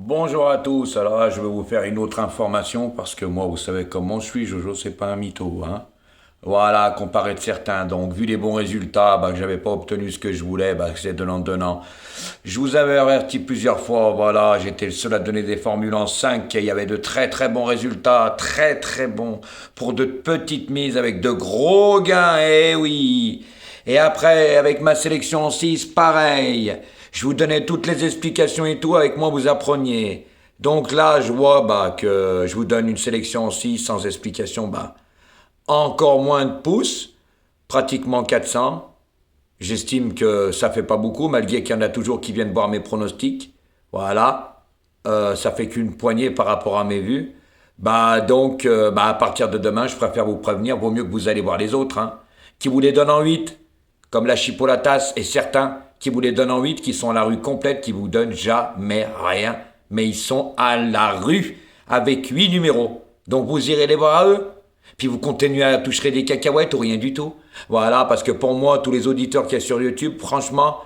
Bonjour à tous, alors là je vais vous faire une autre information parce que moi vous savez comment je suis, Jojo c'est pas un mytho, hein. Voilà, comparé de certains, donc vu les bons résultats, que j'avais pas obtenu ce que je voulais, c'est donnant. Je vous avais averti plusieurs fois, voilà, j'étais le seul à donner des formules en 5, et il y avait de très très bons résultats, très très bons, pour de petites mises avec de gros gains, eh oui. Et après, avec ma sélection en 6, pareil. Je vous donnais toutes les explications et tout, avec moi vous appreniez. Donc là, je vois que je vous donne une sélection en 6 sans explication, encore moins de pouces, pratiquement 400. J'estime que ça fait pas beaucoup, malgré qu'il y en a toujours qui viennent voir mes pronostics. Voilà. Ça fait qu'une poignée par rapport à mes vues. À partir de demain, je préfère vous prévenir, vaut mieux que vous allez voir les autres, hein, qui vous les donnent en 8, comme la Chipolatas, et certains qui vous les donnent en 8, qui sont à la rue complète, qui vous donnent jamais rien, mais ils sont à la rue, avec 8 numéros. Donc vous irez les voir à eux, puis vous continuez à toucher des cacahuètes ou rien du tout. Voilà, parce que pour moi, tous les auditeurs qu'il y a sur YouTube, franchement,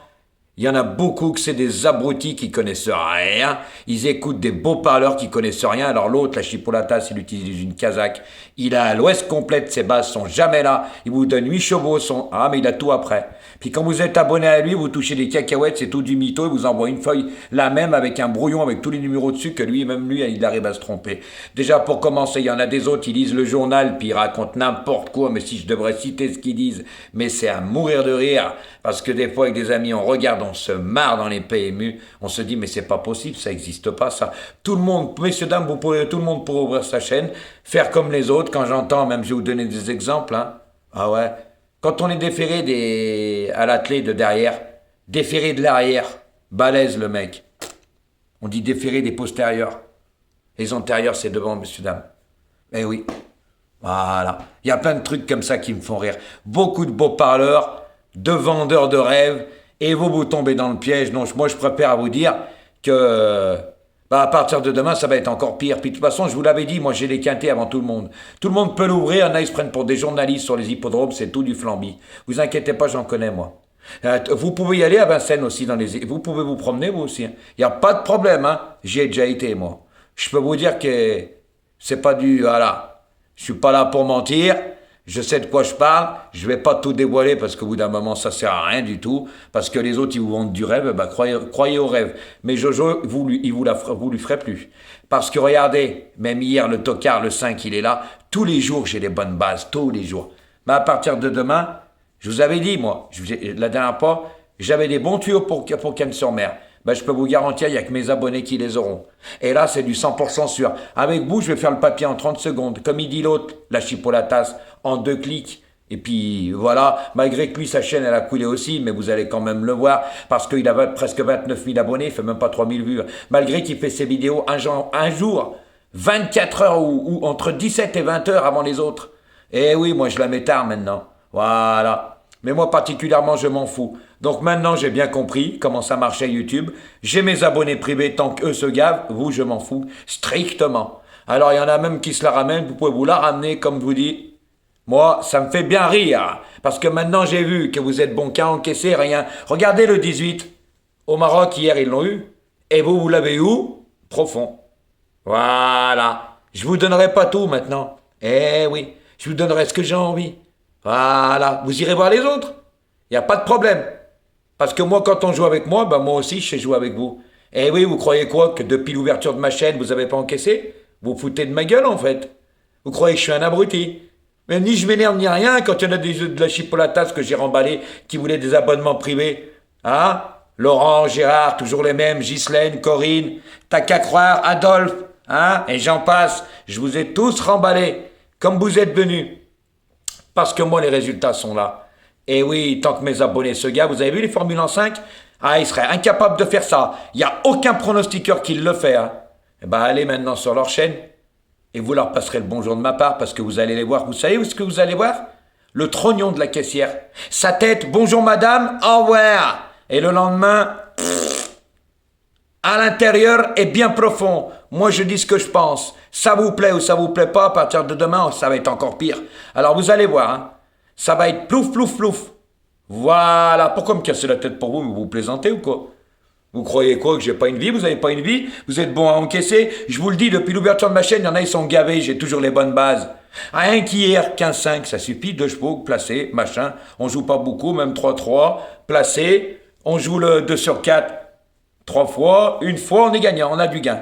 il y en a beaucoup que c'est des abrutis qui connaissent rien. Ils écoutent des beaux parleurs qui connaissent rien. Alors l'autre, la Chipolatas, il utilise une Kazakh. Il a l'ouest complète, ses bases sont jamais là. Il vous donne 8 chevaux, mais il a tout après. Puis quand vous êtes abonné à lui, vous touchez des cacahuètes, c'est tout du mytho. Il vous envoie une feuille, la même, avec un brouillon, avec tous les numéros dessus, que même lui, il arrive à se tromper. Déjà, pour commencer, il y en a des autres, ils lisent le journal, puis ils racontent n'importe quoi, mais si je devrais citer ce qu'ils disent, mais c'est à mourir de rire. Parce que des fois, avec des amis, on regarde, on se marre dans les PMU, on se dit, mais c'est pas possible, ça n'existe pas, ça. Tout le monde, messieurs, dames, tout le monde pourrait ouvrir sa chaîne, faire comme les autres. Quand j'entends, même je vais vous donner des exemples, hein. Ah ouais. Quand on est déféré à l'athlète de derrière, déféré de l'arrière, balèze le mec. On dit déféré des postérieurs. Les antérieurs, c'est devant, messieurs, dames. Eh oui. Voilà. Il y a plein de trucs comme ça qui me font rire. Beaucoup de beaux parleurs, de vendeurs de rêves, et vous tombez dans le piège. Donc moi, je préfère vous dire que à partir de demain, ça va être encore pire. Puis de toute façon, je vous l'avais dit, moi j'ai les quintés avant tout le monde. Tout le monde peut l'ouvrir, il y en a, ils se prennent pour des journalistes sur les hippodromes, c'est tout du flambi. Vous inquiétez pas, j'en connais moi. Vous pouvez y aller à Vincennes aussi, vous pouvez vous promener vous aussi, hein. Il n'y a pas de problème, hein. J'y ai déjà été moi. Je peux vous dire que c'est pas du... Voilà. Je suis pas là pour mentir. Je sais de quoi je parle. Je vais pas tout dévoiler parce qu'au bout d'un moment, ça sert à rien du tout. Parce que les autres, ils vous vendent du rêve. Croyez au rêve. Mais Jojo, vous lui ferez plus. Parce que regardez, même hier, le tocard, le 5, il est là. Tous les jours, j'ai les bonnes bases. Tous les jours. Mais à partir de demain, je vous avais dit, moi, la dernière fois, j'avais des bons tuyaux pour Cannes-sur-Mer. Je peux vous garantir, il n'y a que mes abonnés qui les auront. Et là, c'est du 100% sûr. Avec vous, je vais faire le papier en 30 secondes. Comme il dit l'autre, la Chipolatas, en 2 clics. Et puis, voilà, malgré que lui, sa chaîne, elle a coulé aussi, mais vous allez quand même le voir, parce qu'il a presque 29 000 abonnés, il fait même pas 3 000 vues. Malgré qu'il fait ses vidéos un jour, 24 heures ou entre 17 et 20 heures avant les autres. Eh oui, moi, je la mets tard maintenant. Voilà. Mais moi particulièrement, je m'en fous. Donc maintenant, j'ai bien compris comment ça marchait YouTube. J'ai mes abonnés privés tant qu'eux se gavent. Vous, je m'en fous strictement. Alors, il y en a même qui se la ramènent. Vous pouvez vous la ramener, comme je vous dis. Moi, ça me fait bien rire. Parce que maintenant, j'ai vu que vous êtes bon qu'à encaisser rien. Regardez le 18. Au Maroc, hier, ils l'ont eu. Et vous, vous l'avez eu où? Profond. Voilà. Je vous donnerai pas tout maintenant. Eh oui, je vous donnerai ce que j'ai envie. Voilà, vous irez voir les autres. Il n'y a pas de problème. Parce que moi, quand on joue avec moi, moi aussi, je sais jouer avec vous. Eh oui, vous croyez quoi? Que depuis l'ouverture de ma chaîne, vous n'avez pas encaissé? Vous foutez de ma gueule, en fait. Vous croyez que je suis un abruti? Mais ni je m'énerve ni rien quand il y en a de la chipolatas que j'ai remballé qui voulaient des abonnements privés. Hein? Laurent, Gérard, toujours les mêmes, Ghislaine, Corinne, t'as qu'à croire, Adolphe, hein? Et j'en passe. Je vous ai tous remballés, comme vous êtes venus. Parce que moi, les résultats sont là. Et oui, tant que mes abonnés se gavent, vous avez vu les formules en 5? Ah, ils seraient incapables de faire ça. Il n'y a aucun pronostiqueur qui le fait, hein. Eh ben, allez maintenant sur leur chaîne et vous leur passerez le bonjour de ma part parce que vous allez les voir. Vous savez où est-ce que vous allez voir? Le trognon de la caissière. Sa tête, bonjour madame, au revoir. Et le lendemain, à l'intérieur est bien profond. Moi, je dis ce que je pense. Ça vous plaît ou ça vous plaît pas, à partir de demain, ça va être encore pire. Alors, vous allez voir, hein. Ça va être plouf, plouf, plouf. Voilà. Pourquoi me casser la tête pour vous? Vous plaisantez ou quoi? Vous croyez quoi, que j'ai pas une vie? Vous avez pas une vie? Vous êtes bon à encaisser? Je vous le dis, depuis l'ouverture de ma chaîne, il y en a, ils sont gavés, j'ai toujours les bonnes bases. Rien qu'hier, 15-5, ça suffit, 2 chevaux, placé, machin. On joue pas beaucoup, même 3-3, placé. On joue le 2 sur 4, 3 fois, une fois, on est gagnant, on a du gain.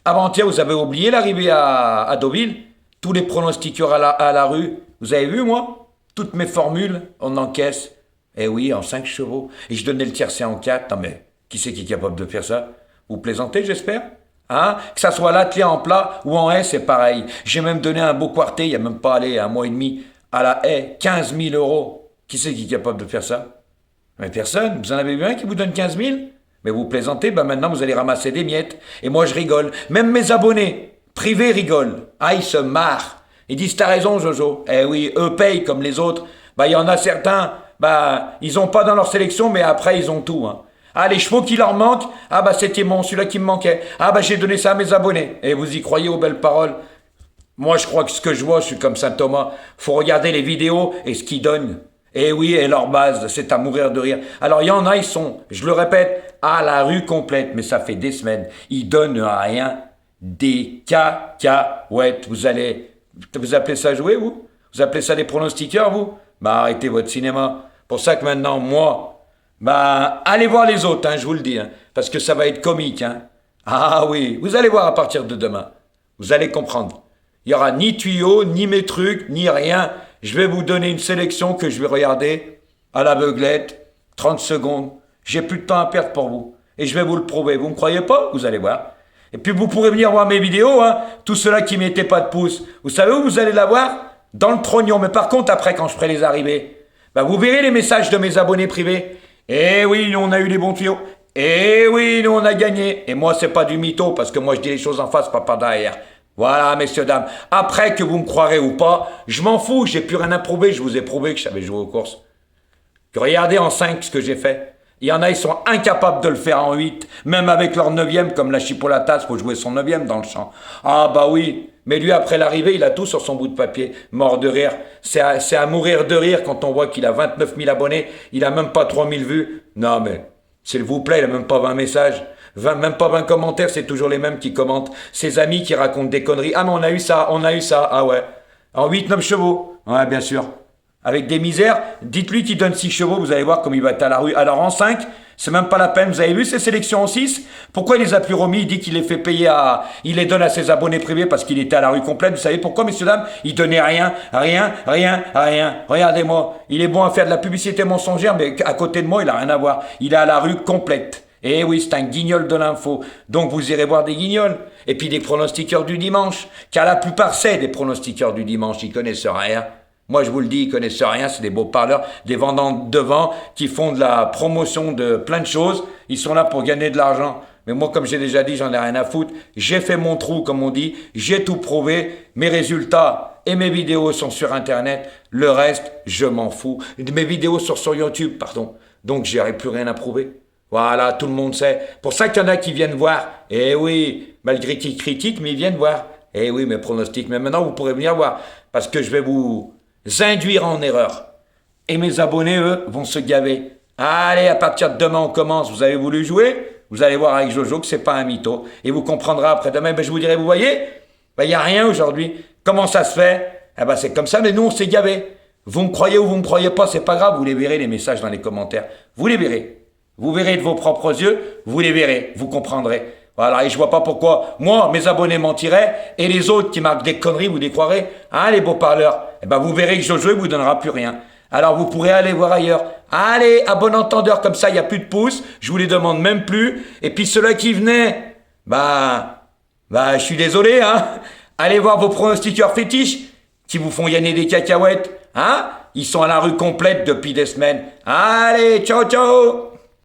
Avant-hier, vous avez oublié l'arrivée à Deauville? Tous les pronostiqueurs à la rue. Vous avez vu, moi? Toutes mes formules, on encaisse. Eh oui, en 5 chevaux. Et je donnais le tiercé en 4. Non mais, qui c'est qui est capable de faire ça? Vous plaisantez, j'espère? Hein? Que ça soit l'atelier en plat ou en haie, c'est pareil. J'ai même donné un beau quartier, il n'y a même pas allé un mois et demi, à la haie, 15 000 euros. Qui c'est qui est capable de faire ça? Mais personne. Vous en avez vu un qui vous donne 15 000? Mais vous plaisantez, ben maintenant vous allez ramasser des miettes. Et moi je rigole. Même mes abonnés privés rigolent. Ah, ils se marrent. Ils disent t'as raison Jojo. Eh oui, eux payent comme les autres. Bah il y en a certains, bah ils ont pas dans leur sélection, mais après ils ont tout. Hein. Ah, les chevaux qui leur manquent, ah bah c'était mon, celui-là qui me manquait. Ah bah j'ai donné ça à mes abonnés. Et vous y croyez aux belles paroles? Moi je crois que ce que je vois, je suis comme saint Thomas. Faut regarder les vidéos et ce qu'ils donnent. Eh oui, et leur base, c'est à mourir de rire. Alors, il y en a, ils sont, je le répète, à la rue complète, mais ça fait des semaines. Ils donnent rien. Des cacahuètes. Vous appelez ça jouer, vous? Vous appelez ça des pronostiqueurs, vous? Bah, arrêtez votre cinéma. Pour ça que maintenant, moi, bah, allez voir les autres, hein, je vous le dis, hein, parce que ça va être comique, hein. Ah oui, vous allez voir à partir de demain. Vous allez comprendre. Il n'y aura ni tuyaux, ni mes trucs, ni rien. Je vais vous donner une sélection que je vais regarder à l'aveuglette, 30 secondes. J'ai plus de temps à perdre pour vous. Et je vais vous le prouver. Vous ne me croyez pas? Vous allez voir. Et puis vous pourrez venir voir mes vidéos, hein. Tous ceux-là qui ne mettaient pas de pouce. Vous savez où vous allez la voir? Dans le trognon. Mais par contre, après, quand je ferai les arrivées, bah, vous verrez les messages de mes abonnés privés. Eh oui, nous, on a eu les bons tuyaux. Eh oui, nous, on a gagné. Et moi, c'est pas du mytho, parce que moi, je dis les choses en face, pas par derrière. Voilà, messieurs, dames. Après, que vous me croirez ou pas, je m'en fous, j'ai plus rien à prouver. Je vous ai prouvé que je savais jouer aux courses. Que regardez en 5 ce que j'ai fait. Il y en a, ils sont incapables de le faire en 8. Même avec leur 9e, comme la Chipolatas, faut jouer son 9e dans le champ. Ah bah oui, mais lui, après l'arrivée, il a tout sur son bout de papier. Mort de rire. C'est à mourir de rire quand on voit qu'il a 29 000 abonnés. Il a même pas 3 000 vues. Non mais, s'il vous plaît, il a même pas 20 messages. Même pas 20 commentaires, c'est toujours les mêmes qui commentent. Ses amis qui racontent des conneries. Ah mais on a eu ça. Ah ouais. En 8-9 chevaux. Ouais, bien sûr. Avec des misères, dites-lui qu'il donne 6 chevaux, vous allez voir comme il va être à la rue. Alors en 5, c'est même pas la peine. Vous avez vu ces sélections en 6? Pourquoi il les a plus remis? Il dit qu'il les fait payer il les donne à ses abonnés privés parce qu'il était à la rue complète. Vous savez pourquoi, messieurs, dames? Il donnait rien. Regardez-moi. Il est bon à faire de la publicité mensongère, mais à côté de moi, il a rien à voir. Il est à la rue complète. Eh oui, c'est un guignol de l'info. Donc vous irez voir des guignols. Et puis des pronostiqueurs du dimanche. Car la plupart, c'est des pronostiqueurs du dimanche. Ils connaissent rien. Moi, je vous le dis, ils connaissent rien. C'est des beaux parleurs, des vendants de vent qui font de la promotion de plein de choses. Ils sont là pour gagner de l'argent. Mais moi, comme j'ai déjà dit, j'en ai rien à foutre. J'ai fait mon trou, comme on dit. J'ai tout prouvé. Mes résultats et mes vidéos sont sur Internet. Le reste, je m'en fous. Mes vidéos sont sur YouTube, pardon. Donc, j'aurai plus rien à prouver. Voilà, tout le monde sait. Pour ça qu'il y en a qui viennent voir. Eh oui, malgré qu'ils critiquent, mais ils viennent voir. Eh oui, mes pronostics. Mais maintenant, vous pourrez venir voir. Parce que je vais vous induire en erreur. Et mes abonnés, eux, vont se gaver. Allez, à partir de demain, on commence. Vous avez voulu jouer? Vous allez voir avec Jojo que c'est pas un mytho. Et vous comprendrez après-demain. Ben, je vous dirai, vous voyez? Ben, y a rien aujourd'hui. Comment ça se fait? Eh ben, c'est comme ça, mais nous, on s'est gavés. Vous me croyez ou vous me croyez pas, c'est pas grave. Vous les verrez, les messages dans les commentaires. Vous les verrez. Vous verrez de vos propres yeux, vous les verrez, vous comprendrez. Voilà, et je vois pas pourquoi moi, mes abonnés mentiraient, et les autres qui marquent des conneries, vous les croirez. Hein, les beaux parleurs? Eh ben, vous verrez que Jojo, il vous donnera plus rien. Alors, vous pourrez aller voir ailleurs. Allez, à bon entendeur, comme ça, il n'y a plus de pouces, je vous les demande même plus. Et puis, ceux-là qui venaient, je suis désolé, hein. Allez voir vos pronostiqueurs fétiches, qui vous font gagner des cacahuètes, hein. Ils sont à la rue complète depuis des semaines. Allez, ciao, ciao!